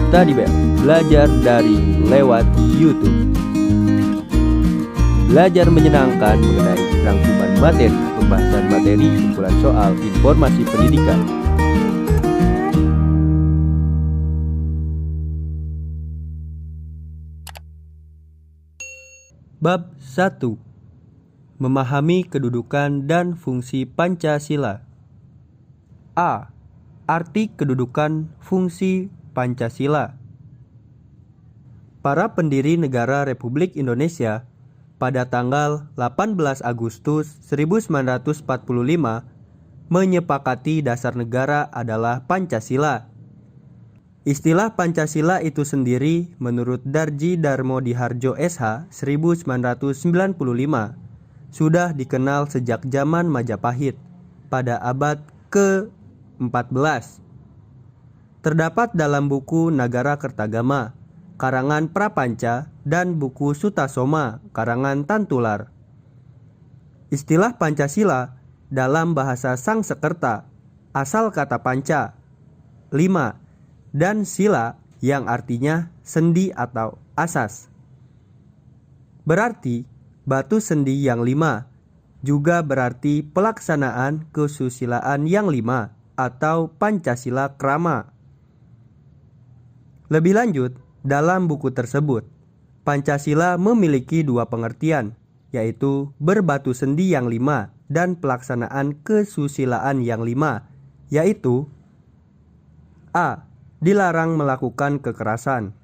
Study Bell, belajar daring lewat YouTube. Belajar menyenangkan mengenai rangkuman materi, pembahasan materi, kumpulan soal, informasi pendidikan. Bab 1. Memahami kedudukan dan fungsi Pancasila. A. Arti kedudukan fungsi Pancasila. Para pendiri negara Republik Indonesia pada tanggal 18 Agustus 1945 menyepakati dasar negara adalah Pancasila. Istilah Pancasila itu sendiri menurut Darji Darmo Dihardjo SH 1995 sudah dikenal sejak zaman Majapahit pada abad ke-14. Terdapat dalam buku Nagara Kertagama karangan Prapanca dan buku Sutasoma karangan Tantular. Istilah Pancasila dalam bahasa Sangsekerta asal kata panca, 5, dan sila yang artinya sendi atau asas. Berarti batu sendi yang 5 juga berarti pelaksanaan kesusilaan yang 5 atau Pancasila Krama. Lebih lanjut, dalam buku tersebut, Pancasila memiliki dua pengertian, yaitu berbatu sendi yang 5 dan pelaksanaan kesusilaan yang 5, yaitu A. Dilarang melakukan kekerasan.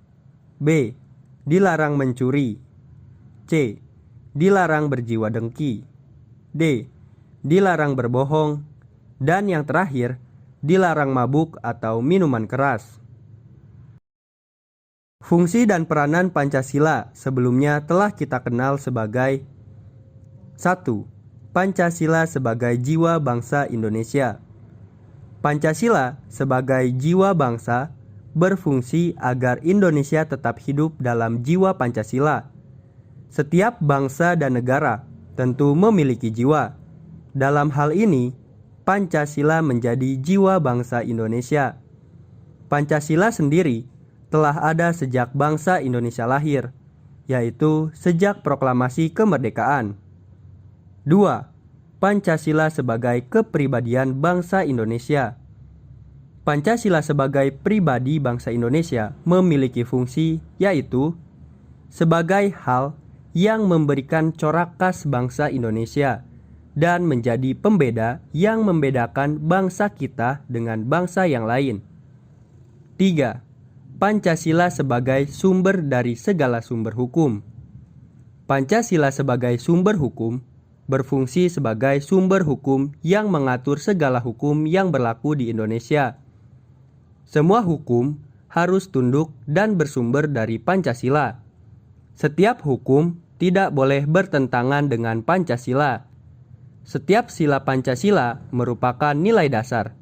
B. Dilarang mencuri. C. Dilarang berjiwa dengki. D. Dilarang berbohong. Dan yang terakhir, dilarang mabuk atau minuman keras. Fungsi dan peranan Pancasila sebelumnya telah kita kenal sebagai 1. Pancasila sebagai jiwa bangsa Indonesia. Pancasila sebagai jiwa bangsa berfungsi agar Indonesia tetap hidup dalam jiwa Pancasila. Setiap bangsa dan negara tentu memiliki jiwa. Dalam hal ini, Pancasila menjadi jiwa bangsa Indonesia. Pancasila sendiri telah ada sejak bangsa Indonesia lahir, yaitu sejak proklamasi kemerdekaan. 2. Pancasila sebagai kepribadian bangsa Indonesia. Pancasila sebagai pribadi bangsa Indonesia memiliki fungsi, yaitu sebagai hal yang memberikan corak khas bangsa Indonesia dan menjadi pembeda yang membedakan bangsa kita dengan bangsa yang lain. 3. Pancasila sebagai sumber dari segala sumber hukum. Pancasila sebagai sumber hukum berfungsi sebagai sumber hukum yang mengatur segala hukum yang berlaku di Indonesia. Semua hukum harus tunduk dan bersumber dari Pancasila. Setiap hukum tidak boleh bertentangan dengan Pancasila. Setiap sila Pancasila merupakan nilai dasar,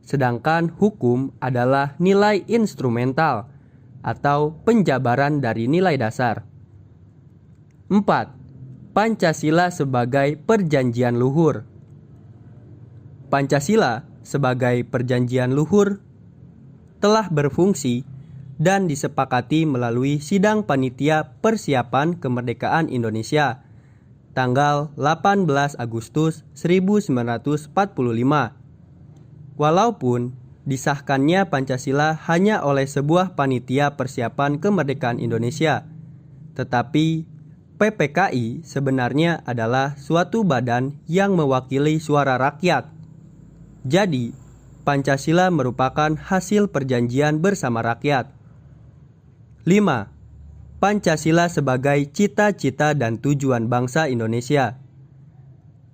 sedangkan hukum adalah nilai instrumental atau penjabaran dari nilai dasar. 4. Pancasila sebagai perjanjian luhur. Pancasila sebagai perjanjian luhur telah berfungsi dan disepakati melalui Sidang Panitia Persiapan Kemerdekaan Indonesia tanggal 18 Agustus 1945. Walaupun disahkannya Pancasila hanya oleh sebuah panitia persiapan kemerdekaan Indonesia, tetapi PPKI sebenarnya adalah suatu badan yang mewakili suara rakyat. Jadi, Pancasila merupakan hasil perjanjian bersama rakyat. 5. Pancasila sebagai cita-cita dan tujuan bangsa Indonesia.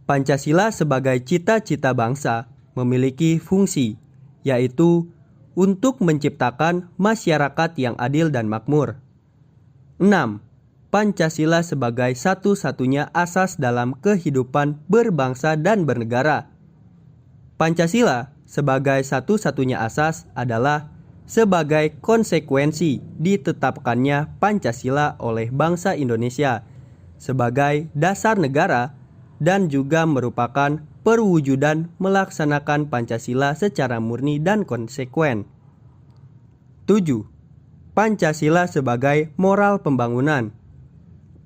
Pancasila sebagai cita-cita bangsa memiliki fungsi, yaitu untuk menciptakan masyarakat yang adil dan makmur. 6. Pancasila sebagai satu-satunya asas dalam kehidupan berbangsa dan bernegara. Pancasila sebagai satu-satunya asas adalah sebagai konsekuensi ditetapkannya Pancasila oleh bangsa Indonesia sebagai dasar negara dan juga merupakan perwujudan melaksanakan Pancasila secara murni dan konsekuen. 7. Pancasila sebagai moral pembangunan.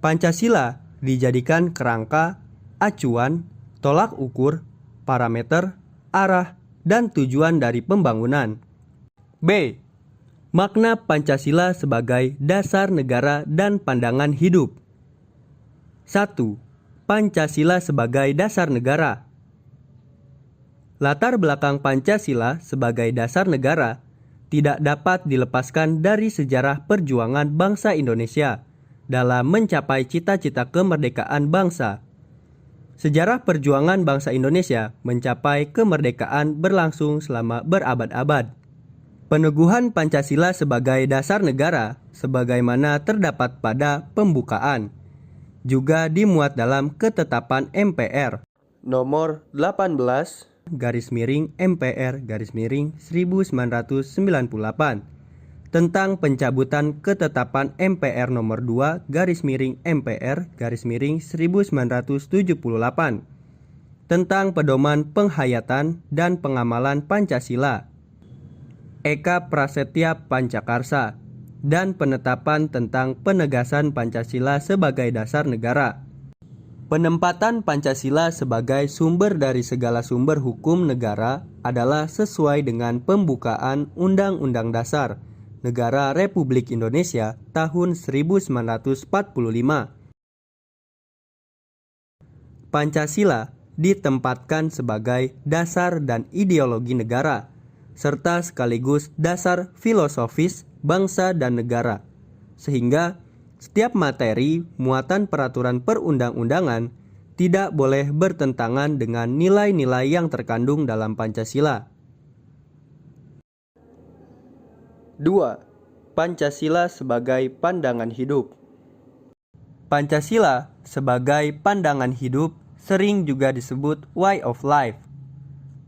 Pancasila dijadikan kerangka, acuan, tolak ukur, parameter, arah, dan tujuan dari pembangunan. B. Makna Pancasila sebagai dasar negara dan pandangan hidup. 1. Pancasila sebagai dasar negara. Latar belakang Pancasila sebagai dasar negara tidak dapat dilepaskan dari sejarah perjuangan bangsa Indonesia dalam mencapai cita-cita kemerdekaan bangsa. Sejarah perjuangan bangsa Indonesia mencapai kemerdekaan berlangsung selama berabad-abad. Peneguhan Pancasila sebagai dasar negara sebagaimana terdapat pada pembukaan juga dimuat dalam Ketetapan MPR nomor 18 MPR 1998 tentang pencabutan Ketetapan MPR nomor 2 MPR 1978 tentang pedoman penghayatan dan pengamalan Pancasila, Eka Prasetya Pancakarsa, dan penetapan tentang penegasan Pancasila sebagai dasar negara. Penempatan Pancasila sebagai sumber dari segala sumber hukum negara adalah sesuai dengan pembukaan Undang-Undang Dasar Negara Republik Indonesia tahun 1945. Pancasila ditempatkan sebagai dasar dan ideologi negara, serta sekaligus dasar filosofis bangsa dan negara, sehingga setiap materi muatan peraturan perundang-undangan tidak boleh bertentangan dengan nilai-nilai yang terkandung dalam Pancasila. 2. Pancasila sebagai pandangan hidup. Pancasila sebagai pandangan hidup sering juga disebut way of life,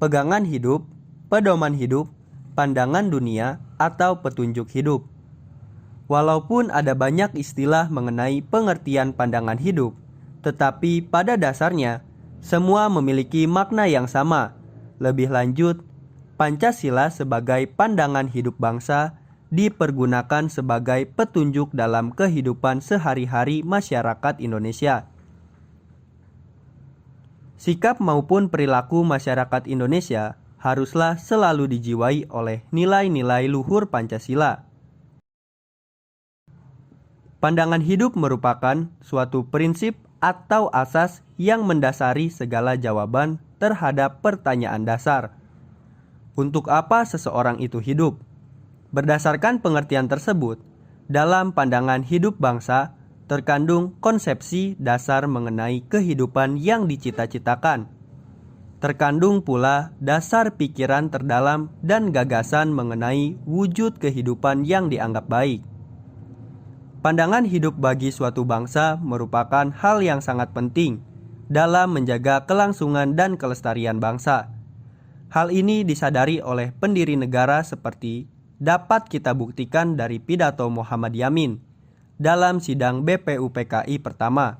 pegangan hidup, pedoman hidup, pandangan dunia, atau petunjuk hidup. Walaupun ada banyak istilah mengenai pengertian pandangan hidup, tetapi pada dasarnya semua memiliki makna yang sama. Lebih lanjut, Pancasila sebagai pandangan hidup bangsa dipergunakan sebagai petunjuk dalam kehidupan sehari-hari masyarakat Indonesia. Sikap maupun perilaku masyarakat Indonesia haruslah selalu dijiwai oleh nilai-nilai luhur Pancasila. Pandangan hidup merupakan suatu prinsip atau asas yang mendasari segala jawaban terhadap pertanyaan dasar. Untuk apa seseorang itu hidup? Berdasarkan pengertian tersebut, dalam pandangan hidup bangsa terkandung konsepsi dasar mengenai kehidupan yang dicita-citakan. Terkandung pula dasar pikiran terdalam dan gagasan mengenai wujud kehidupan yang dianggap baik. Pandangan hidup bagi suatu bangsa merupakan hal yang sangat penting dalam menjaga kelangsungan dan kelestarian bangsa. Hal ini disadari oleh pendiri negara seperti dapat kita buktikan dari pidato Muhammad Yamin dalam sidang BPUPKI pertama.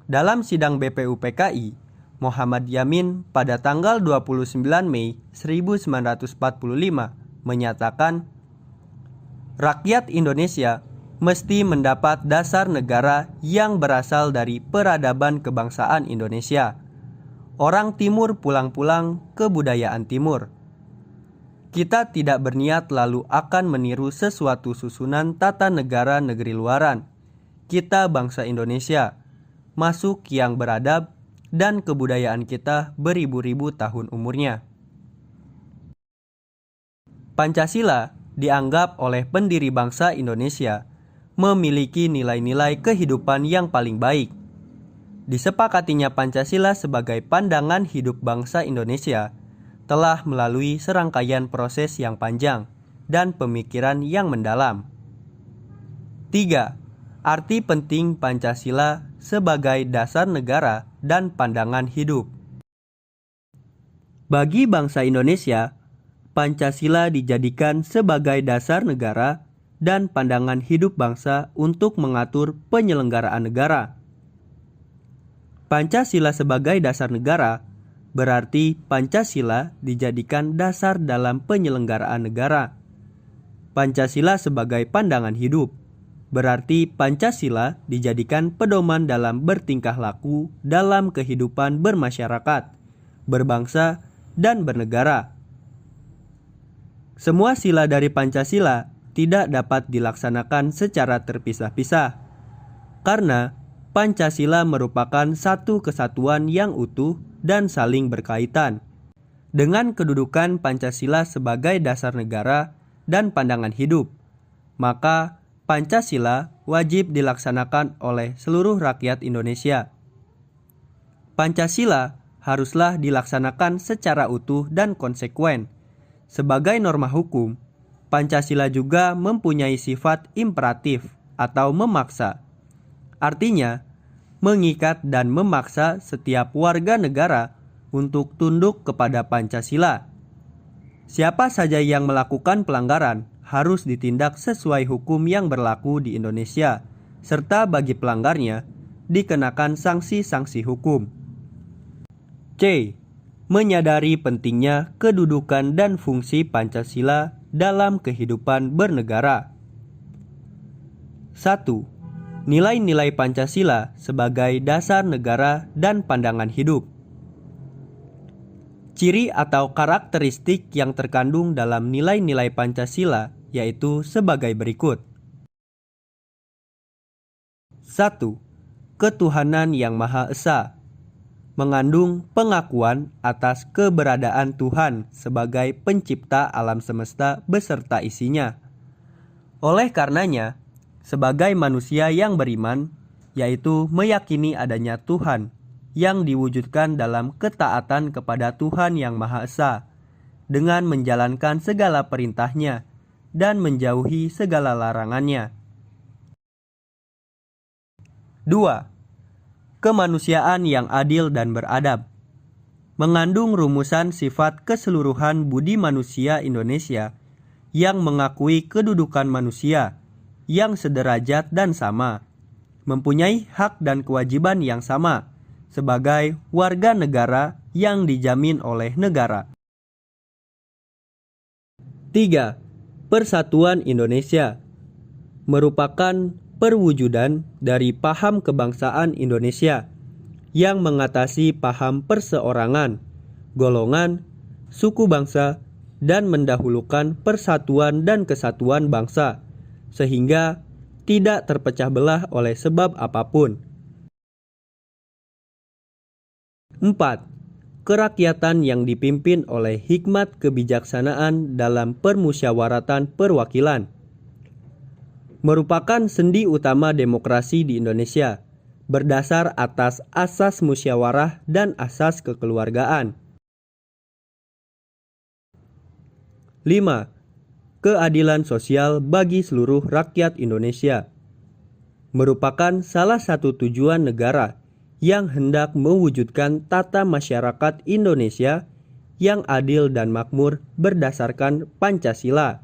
Dalam sidang BPUPKI, Muhammad Yamin pada tanggal 29 Mei 1945 menyatakan, rakyat Indonesia mesti mendapat dasar negara yang berasal dari peradaban kebangsaan Indonesia. Orang Timur pulang-pulang kebudayaan Timur. Kita tidak berniat lalu akan meniru sesuatu susunan tata negara negeri luaran. Kita bangsa Indonesia, masuk yang beradab dan kebudayaan kita beribu-ribu tahun umurnya. Pancasila dianggap oleh pendiri bangsa Indonesia memiliki nilai-nilai kehidupan yang paling baik. Disepakatinya Pancasila sebagai pandangan hidup bangsa Indonesia telah melalui serangkaian proses yang panjang dan pemikiran yang mendalam. 3. Arti penting Pancasila sebagai dasar negara dan pandangan hidup. Bagi bangsa Indonesia, Pancasila dijadikan sebagai dasar negara dan pandangan hidup bangsa untuk mengatur penyelenggaraan negara. Pancasila sebagai dasar negara berarti Pancasila dijadikan dasar dalam penyelenggaraan negara. Pancasila sebagai pandangan hidup. Berarti Pancasila dijadikan pedoman dalam bertingkah laku dalam kehidupan bermasyarakat, berbangsa, dan bernegara. Semua sila dari Pancasila tidak dapat dilaksanakan secara terpisah-pisah, karena Pancasila merupakan satu kesatuan yang utuh dan saling berkaitan. Dengan kedudukan Pancasila sebagai dasar negara dan pandangan hidup, maka Pancasila wajib dilaksanakan oleh seluruh rakyat Indonesia. Pancasila haruslah dilaksanakan secara utuh dan konsekuen. Sebagai norma hukum, Pancasila juga mempunyai sifat imperatif atau memaksa. Artinya, mengikat dan memaksa setiap warga negara untuk tunduk kepada Pancasila. Siapa saja yang melakukan pelanggaran harus ditindak sesuai hukum yang berlaku di Indonesia, serta bagi pelanggarnya dikenakan sanksi-sanksi hukum. C. Menyadari pentingnya kedudukan dan fungsi Pancasila dalam kehidupan bernegara. 1. Nilai-nilai Pancasila sebagai dasar negara dan pandangan hidup. Ciri atau karakteristik yang terkandung dalam nilai-nilai Pancasila yaitu sebagai berikut. 1. Ketuhanan yang Maha Esa. Mengandung pengakuan atas keberadaan Tuhan sebagai pencipta alam semesta beserta isinya. Oleh karenanya, sebagai manusia yang beriman, yaitu meyakini adanya Tuhan yang diwujudkan dalam ketaatan kepada Tuhan yang Maha Esa, dengan menjalankan segala perintahnya dan menjauhi segala larangannya. 2. Kemanusiaan yang adil dan beradab. Mengandung rumusan sifat keseluruhan budi manusia Indonesia yang mengakui kedudukan manusia yang sederajat dan sama, mempunyai hak dan kewajiban yang sama sebagai warga negara yang dijamin oleh negara. 3. Persatuan Indonesia merupakan perwujudan dari paham kebangsaan Indonesia yang mengatasi paham perseorangan, golongan, suku bangsa, dan mendahulukan persatuan dan kesatuan bangsa, sehingga tidak terpecah belah oleh sebab apapun. 4. Kerakyatan yang dipimpin oleh hikmat kebijaksanaan dalam permusyawaratan perwakilan merupakan sendi utama demokrasi di Indonesia, berdasar atas asas musyawarah dan asas kekeluargaan. 5. Keadilan sosial bagi seluruh rakyat Indonesia merupakan salah satu tujuan negara yang hendak mewujudkan tata masyarakat Indonesia yang adil dan makmur berdasarkan Pancasila.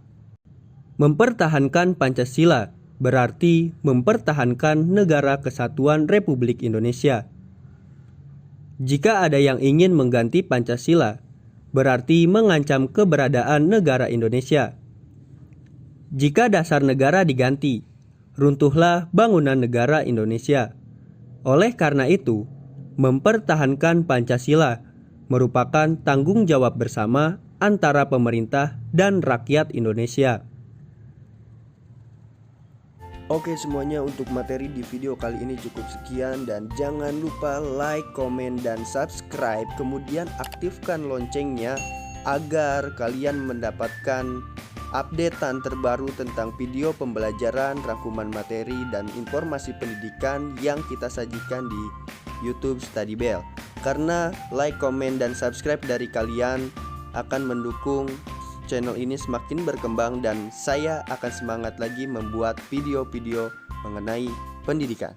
Mempertahankan Pancasila berarti mempertahankan Negara Kesatuan Republik Indonesia. Jika ada yang ingin mengganti Pancasila, berarti mengancam keberadaan negara Indonesia. Jika dasar negara diganti, runtuhlah bangunan negara Indonesia. Oleh karena itu, mempertahankan Pancasila merupakan tanggung jawab bersama antara pemerintah dan rakyat Indonesia. Oke semuanya, untuk materi di video kali ini cukup sekian, dan jangan lupa like, komen, dan subscribe. Kemudian aktifkan loncengnya agar kalian mendapatkan updatean terbaru tentang video pembelajaran, rangkuman materi, dan informasi pendidikan yang kita sajikan di YouTube Study Bell. Karena like, komen, dan subscribe dari kalian akan mendukung channel ini semakin berkembang, dan saya akan semangat lagi membuat video-video mengenai pendidikan.